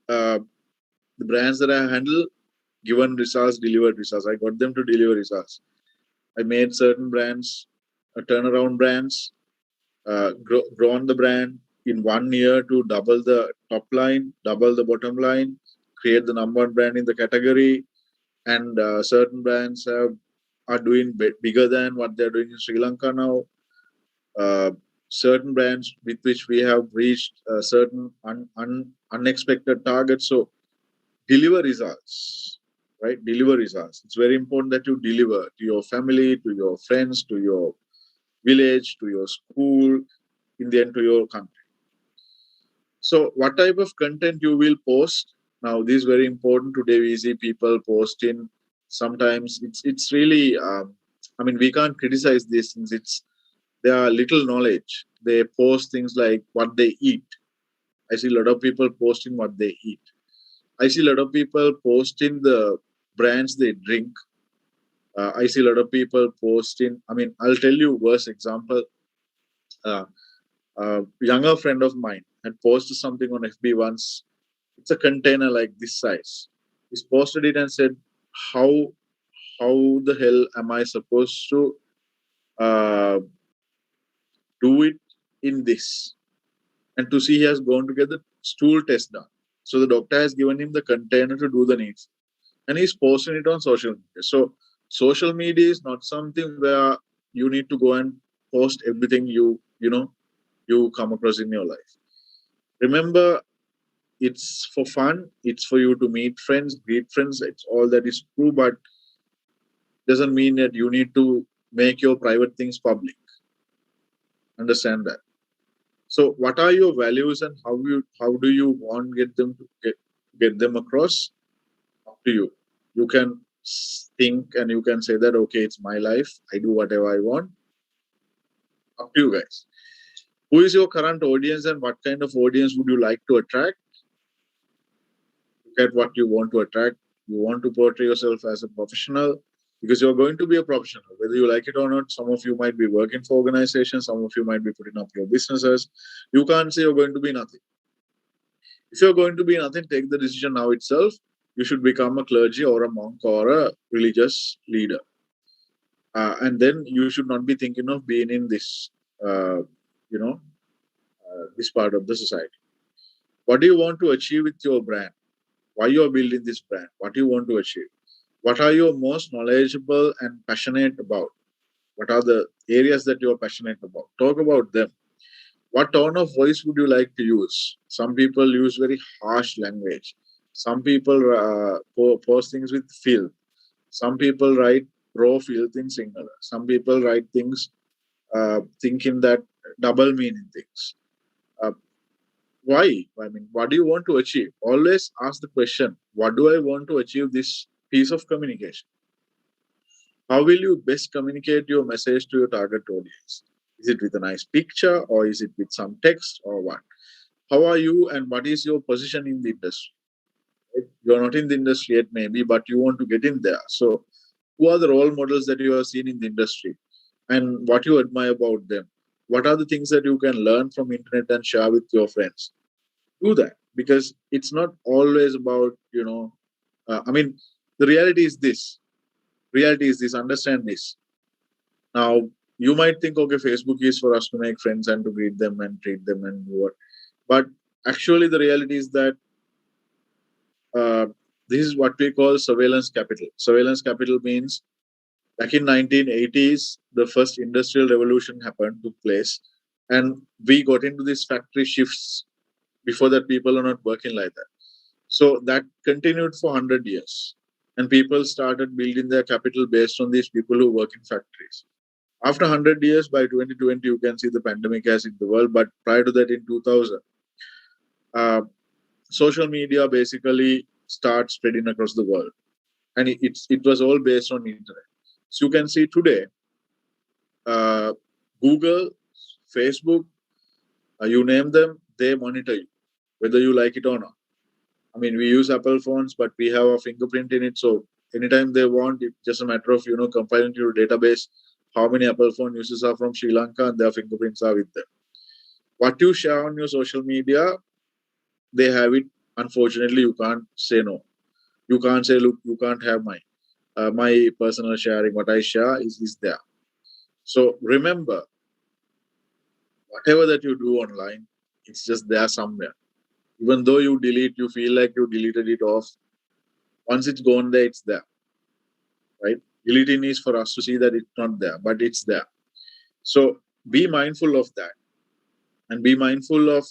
the brands that I handle, given results, delivered results. I got them to deliver results. I made certain brands, turnaround brands, grown the brand in 1 year to double the top line, double the bottom line, create the number 1 brand in the category, and certain brands are doing bigger than what they're doing in Sri Lanka now. Certain brands with which we have reached certain unexpected targets. So deliver results, right? Deliver results. It's very important that you deliver to your family, to your friends, to your village, to your school, in the end to your country. So what type of content you will post? Now, this is very important. Today we see people posting. Sometimes it's really, we can't criticize these things. They are little knowledge. They post things like what they eat. I see a lot of people posting what they eat. I see a lot of people posting the brands they drink. I see a lot of people posting. I'll tell you worst example. A younger friend of mine had posted something on FB once. It's a container like this size. He's posted it and said, "How the hell am I supposed to do it in this?" And to see, he has gone to get the stool test done. So the doctor has given him the container to do the needs, and he's posting it on social media. So social media is not something where you need to go and post everything you come across in your life. Remember, it's for fun. It's for you to meet friends, greet friends. It's all that is true, but doesn't mean that you need to make your private things public. Understand that. So what are your values and how do you want get them across? Up to you. You can think and you can say that, okay, it's my life. I do whatever I want. Up to you guys. Who is your current audience and what kind of audience would you like to attract? Look at what you want to attract. You want to portray yourself as a professional because you're going to be a professional, whether you like it or not. Some of you might be working for organizations. Some of you might be putting up your businesses. You can't say you're going to be nothing. If you're going to be nothing, take the decision now itself. You should become a clergy or a monk or a religious leader. And then you should not be thinking of being in this, this part of the society. What do you want to achieve with your brand? Why you are building this brand? What do you want to achieve? What are you most knowledgeable and passionate about? What are the areas that you are passionate about? Talk about them. What tone of voice would you like to use? Some people use very harsh language. Some people post things with filth. Some people write raw filth in singular. Some people write things thinking that double meaning things. Why? I mean, what do you want to achieve? Always ask the question, what do I want to achieve this piece of communication? How will you best communicate your message to your target audience? Is it with a nice picture or is it with some text or what? How are you and what is your position in the industry? You're not in the industry yet maybe, but you want to get in there. So who are the role models that you have seen in the industry and what you admire about them? What are the things that you can learn from internet and share with your friends? Do that, because it's not always about, the reality is this. Understand this. Now, you might think, okay, Facebook is for us to make friends and to greet them and treat them and what. But actually, the reality is that this is what we call surveillance capital. Surveillance capital means back in 1980s, the first industrial revolution took place, and we got into these factory shifts. Before that, people are not working like that. So that continued for 100 years. And people started building their capital based on these people who work in factories. After 100 years, by 2020, you can see the pandemic has hit the world. But prior to that, in 2000, social media basically starts spreading across the world. And it was all based on internet. So you can see today, Google, Facebook, you name them, they monitor you, whether you like it or not. I mean, we use Apple phones, but we have a fingerprint in it. So anytime they want, it's just a matter of, compiling to your database how many Apple phone users are from Sri Lanka and their fingerprints are with them. What you share on your social media, they have it. Unfortunately, you can't say no. You can't say, look, you can't have my personal sharing. What I share is there. So remember, whatever that you do online, it's just there somewhere. Even though you delete, you feel like you deleted it off. Once it's gone there, it's there. Right? Deleting is for us to see that it's not there, but it's there. So be mindful of that. And be mindful of,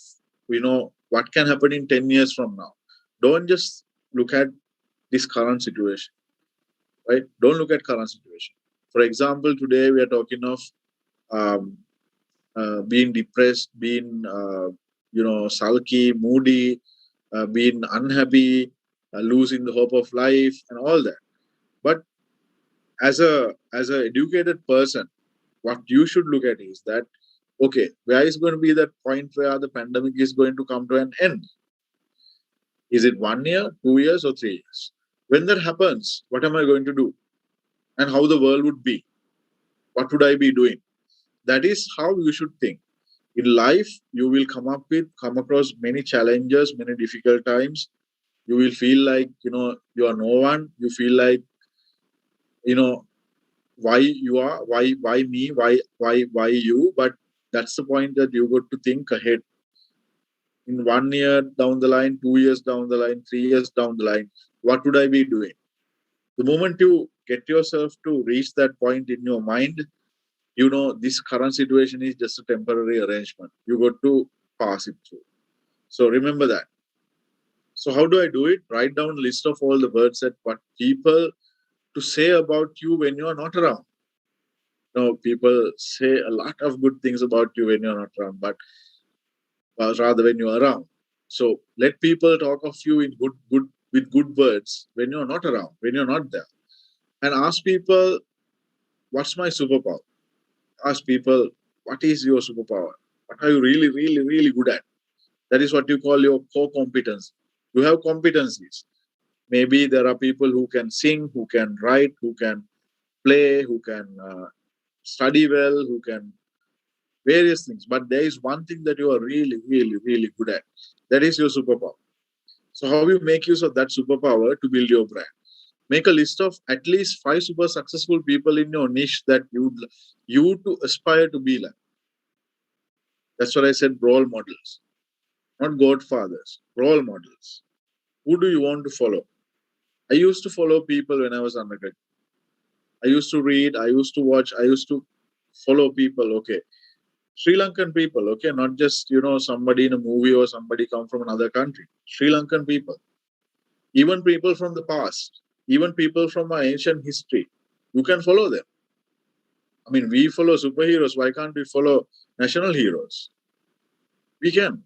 what can happen in 10 years from now. Don't just look at this current situation. Right? Don't look at current situation. For example, today we are talking of being depressed, being sulky, moody, being unhappy, losing the hope of life, and all that. But as a educated person, what you should look at is that, okay, where is going to be that point where the pandemic is going to come to an end? Is it 1 year, 2 years, or 3 years? When that happens, what am I going to do? And how the world would be? What would I be doing? That is how you should think. In life, you will come across many challenges, many difficult times. You will feel like, you are no one. You feel like, why you are, why me, why you. But that's the point that you got to think ahead. In 1 year down the line, 2 years down the line, 3 years down the line, what would I be doing? The moment you get yourself to reach that point in your mind, this current situation is just a temporary arrangement. You got to pass it through. So remember that. So how do I do it? Write down a list of all the words that what people to say about you when you are not around. People say a lot of good things about you when you're not around, but rather when you're around. So let people talk of you in with good words when you're not around, when you're not there. And ask people, what's my superpower? Ask people, what is your superpower? What are you really, really, really good at? That is what you call your core competence. You have competencies. Maybe there are people who can sing, who can write, who can play, who can study well, who can various things. But there is one thing that you are really, really, really good at. That is your superpower. So how you make use of that superpower to build your brand? Make a list of at least 5 super successful people in your niche that you to aspire to be like. That's what I said, role models, not godfathers, role models. Who do you want to follow? I used to follow people when I was undergraduate. I used to read, I used to watch, I used to follow people, okay. Sri Lankan people, okay, not just, somebody in a movie or somebody come from another country. Sri Lankan people. Even people from the past, even people from our ancient history. You can follow them. I mean, we follow superheroes. Why can't we follow national heroes? We can.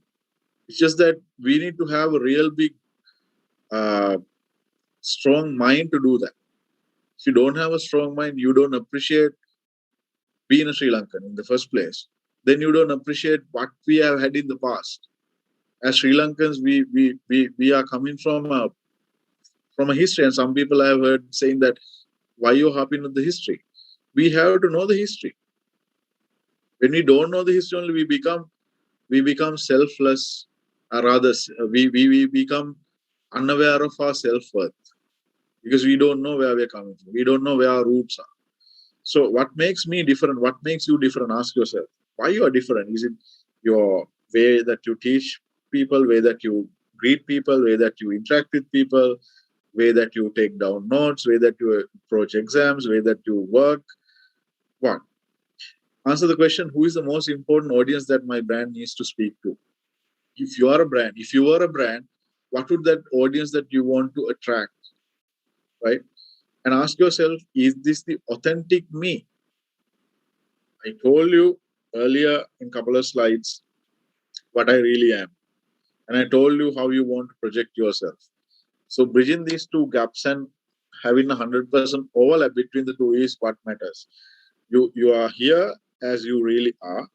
It's just that we need to have a real big, strong mind to do that. If you don't have a strong mind, you don't appreciate being a Sri Lankan in the first place. Then you don't appreciate what we have had in the past. As Sri Lankans, we are coming from a history, and some people I have heard saying that why you're harping on the history. We have to know the history. When we don't know the history, only we become selfless, or rather, we become unaware of our self-worth because we don't know where we're coming from. We don't know where our roots are. So what makes me different? What makes you different? Ask yourself why you are different. Is it your way that you teach people, way that you greet people, way that you interact with people, way that you take down notes, way that you approach exams, way that you work? What? Answer the question, who is the most important audience that my brand needs to speak to? If you are a brand, what would that audience that you want to attract, right? And ask yourself, is this the authentic me? I told you earlier in a couple of slides what I really am. And I told you how you want to project yourself. So bridging these two gaps and having 100% overlap between the two is what matters. You are here as you really are,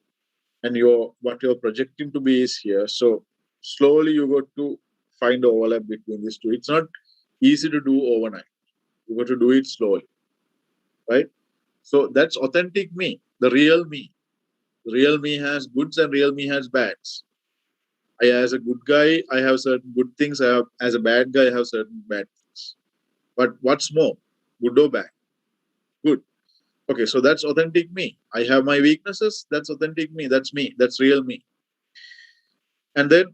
and what you're projecting to be is here. So slowly you got to find the overlap between these two. It's not easy to do overnight. You got to do it slowly, right? So that's authentic me, the real me. The real me has goods and real me has bads. As a good guy, I have certain good things. As a bad guy, I have certain bad things. But what's more, good or bad? Good. Okay, so that's authentic me. I have my weaknesses. That's authentic me. That's me. That's real me. And then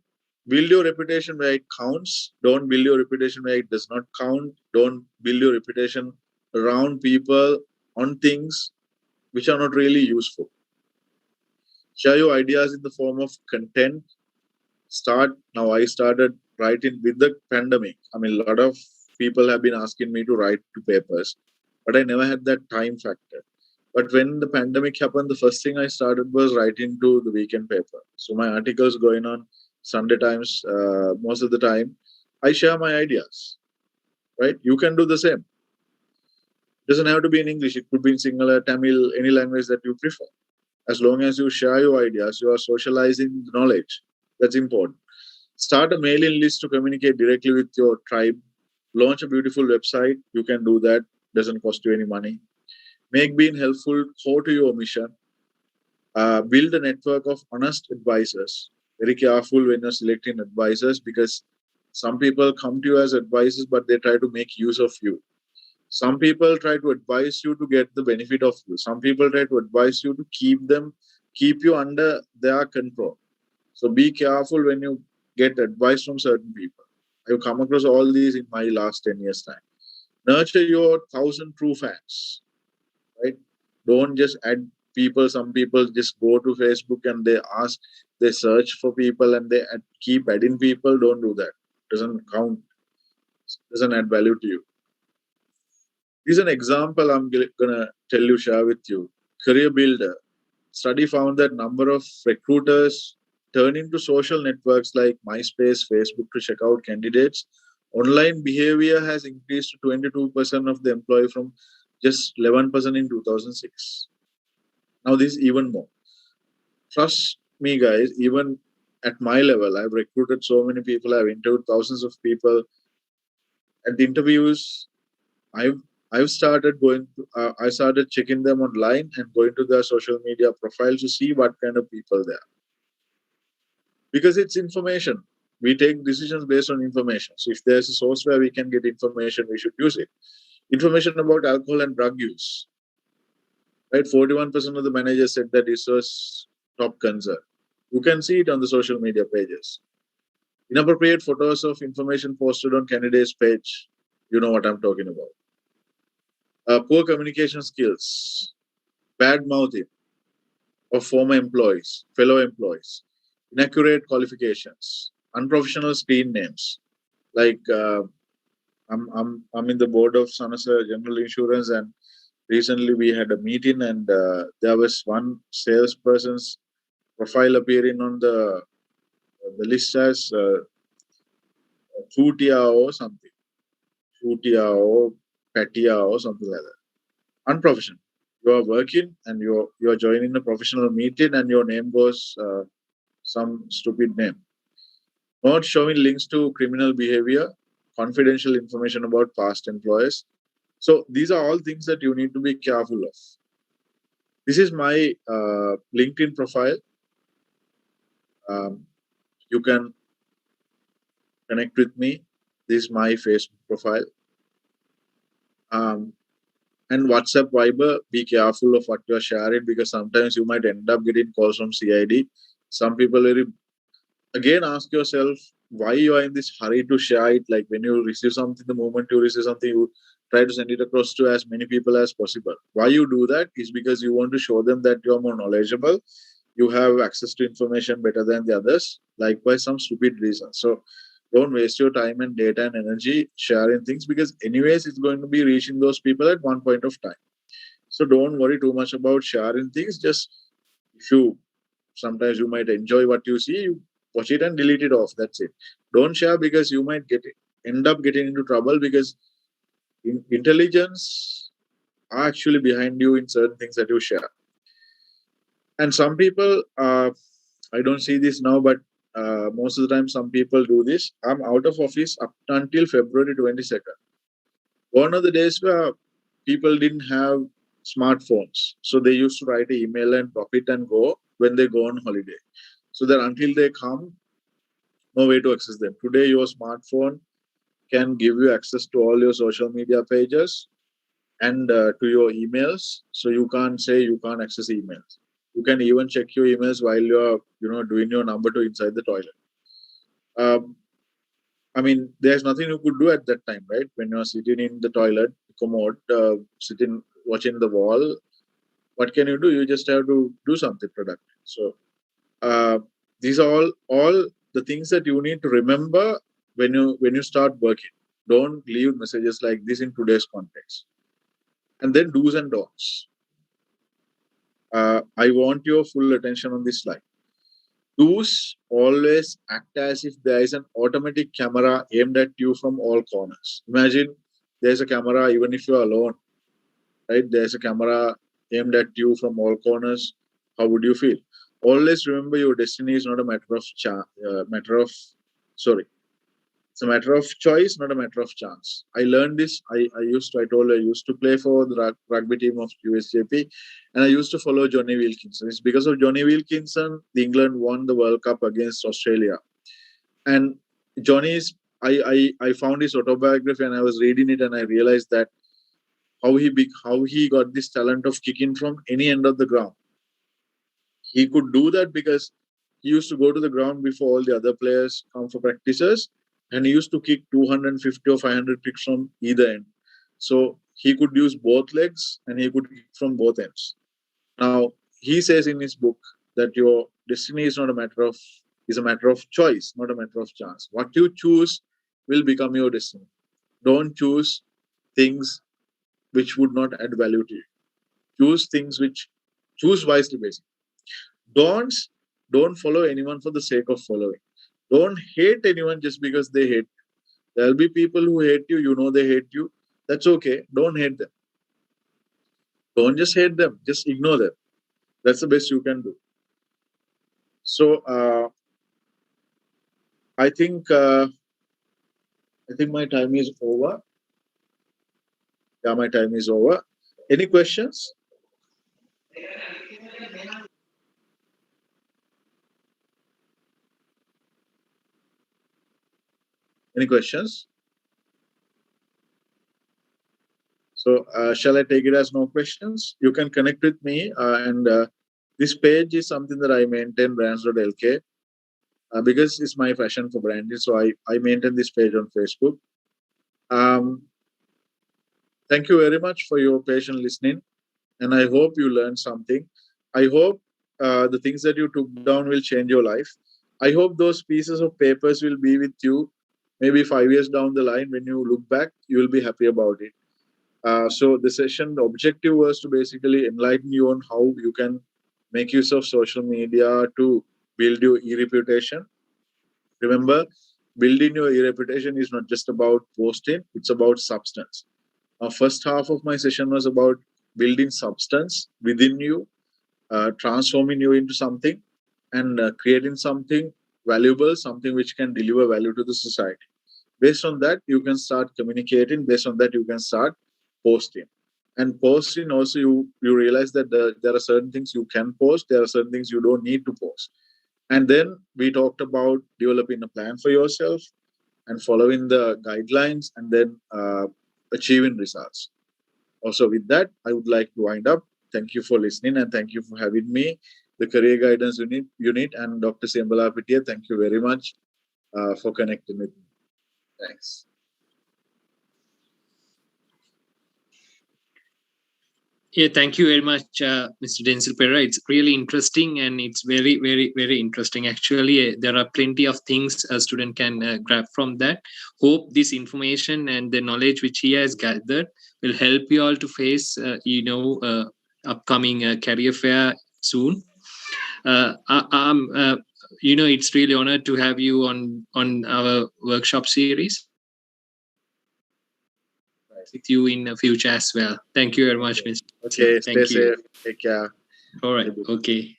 build your reputation where it counts. Don't build your reputation where it does not count. Don't build your reputation around people, on things which are not really useful. Share your ideas in the form of content. Now I started writing with the pandemic. I mean, a lot of people have been asking me to write to papers, but I never had that time factor. But when the pandemic happened, the first thing I started was writing to the weekend paper. So my articles going on Sunday Times, most of the time, I share my ideas, right? You can do the same. It doesn't have to be in English. It could be in Sinhala, Tamil, any language that you prefer. As long as you share your ideas, you are socializing knowledge. That's important. Start a mailing list to communicate directly with your tribe. Launch a beautiful website. You can do that. Doesn't cost you any money. Make being helpful core to your mission. Build a network of honest advisors. Very careful when you're selecting advisors because some people come to you as advisors, but they try to make use of you. Some people try to advise you to get the benefit of you. Some people try to advise you to keep you under their control. So be careful when you get advice from certain people. I've come across all these in my last 10 years' time. Nurture your 1,000 true fans, right? Don't just add people. Some people just go to Facebook and they search for people and they keep adding people. Don't do that. Doesn't count. Doesn't add value to you. Here's an example I'm gonna share with you. career builder. Study found that number of recruiters turn into social networks like MySpace, Facebook to check out candidates. Online behavior has increased to 22% of the employee from just 11% in 2006. Now this is even more. Trust me, guys, even at my level, I've recruited so many people, I've interviewed thousands of people. At the interviews, I've started going to, I started checking them online and going to their social media profiles to see what kind of people they are. Because it's information. We take decisions based on information. So if there's a source where we can get information, we should use it. Information about alcohol and drug use. Right? 41% of the managers said that this was top concern. You can see it on the social media pages. Inappropriate photos of information posted on candidates' page. You know what I'm talking about. Poor communication skills, bad mouthing of former employees, fellow employees, inaccurate qualifications, unprofessional screen names. Like I'm in the board of Salusala General Insurance, and recently we had a meeting, and there was one salesperson's profile appearing on the list as Futia or something, Futia or Patia or something like that. Unprofessional. You are working and you are joining a professional meeting, and your name goes some stupid name. Not showing links to criminal behavior, confidential information about past employees. So these are all things that you need to be careful of. This is my LinkedIn profile. You can connect with me. This is my Facebook profile. And WhatsApp, Viber, be careful of what you are sharing, because sometimes you might end up getting calls from CID. Some people again, ask yourself why you are in this hurry to share it. Like when you receive something, the moment you receive something, you try to send it across to as many people as possible. Why you do that is because you want to show them that you are more knowledgeable, you have access to information better than the others, likewise some stupid reasons. So don't waste your time and data and energy sharing things, because anyways it's going to be reaching those people at one point of time. So don't worry too much about sharing things. Just if you sometimes you might enjoy what you see, you watch it and delete it off. That's it. Don't share, because you might end up getting into trouble, because intelligence are actually behind you in certain things that you share. And some people, I don't see this now, but most of the time some people do this. I'm out of office up until February 22nd. One of the days where people didn't have smartphones. So they used to write an email and drop it and go when they go on holiday. So that until they come, no way to access them. Today, your smartphone can give you access to all your social media pages and to your emails. So you can't say you can't access emails. You can even check your emails while you're doing your number two inside the toilet. I mean, there's nothing you could do at that time, right? When you're sitting in the toilet, commode, sitting watching the wall, what can you do? You just have to do something productive. So these are all the things that you need to remember when you start working. Don't leave messages like this in today's context. And then do's and don'ts. I want your full attention on this slide. Do's, always act as if there is an automatic camera aimed at you from all corners. Imagine there's a camera even if you're alone, right? There's a camera aimed at you from all corners. How would you feel? Always remember your destiny is not a matter of it's a matter of choice, not a matter of chance. I learned this. I used to play for the rugby team of USJP, and I used to follow Johnny Wilkinson. It's because of Johnny Wilkinson, England won the World Cup against Australia. And I found his autobiography, and I was reading it, and I realized that how he got this talent of kicking from any end of the ground. He could do that because he used to go to the ground before all the other players come for practices, and he used to kick 250 or 500 kicks from either end. So he could use both legs and he could kick from both ends. Now, he says in his book that your destiny is a matter of choice, not a matter of chance. What you choose will become your destiny. Don't choose things which would not add value to you. Choose things which Choose wisely, basically. Don't follow anyone for the sake of following. Don't hate anyone just because they hate. There'll be people who hate you. You know they hate you. That's okay. Don't hate them. Don't just hate them. Just ignore them. That's the best you can do. So I think my time is over. Yeah, my time is over. Any questions? Any questions? So shall I take it as no questions? You can connect with me and this page is something that I maintain, brands.lk, because it's my passion for branding. So I maintain this page on Facebook. Thank you very much for your patient listening. And I hope you learned something. I hope the things that you took down will change your life. I hope those pieces of papers will be with you maybe 5 years down the line. When you look back, you will be happy about it. So the session, the objective was to basically enlighten you on how you can make use of social media to build your e-reputation. Remember, building your e-reputation is not just about posting, it's about substance. First half of my session was about building substance within you, transforming you into something, and creating something valuable, something which can deliver value to the society. Based on that, you can start communicating. Based on that, you can start posting. And posting also, you realize that there are certain things you can post, there are certain things you don't need to post. And then we talked about developing a plan for yourself and following the guidelines and then achieving results. Also, with that, I would like to wind up. Thank you for listening and thank you for having me, the Career Guidance Unit and Dr. Sembala Pitia. Thank you very much for connecting with me. Thanks. Yeah, thank you very much, Mr. Denzil Perera. It's really interesting and it's very, very, very interesting. Actually, there are plenty of things a student can grab from that. Hope this information and the knowledge which he has gathered will help you all to face, upcoming career fair soon. It's really honored to have you on our workshop series with you in the future as well. Thank you very much, Mr. Okay, Thank stay you. safe. Take care. All right. Okay.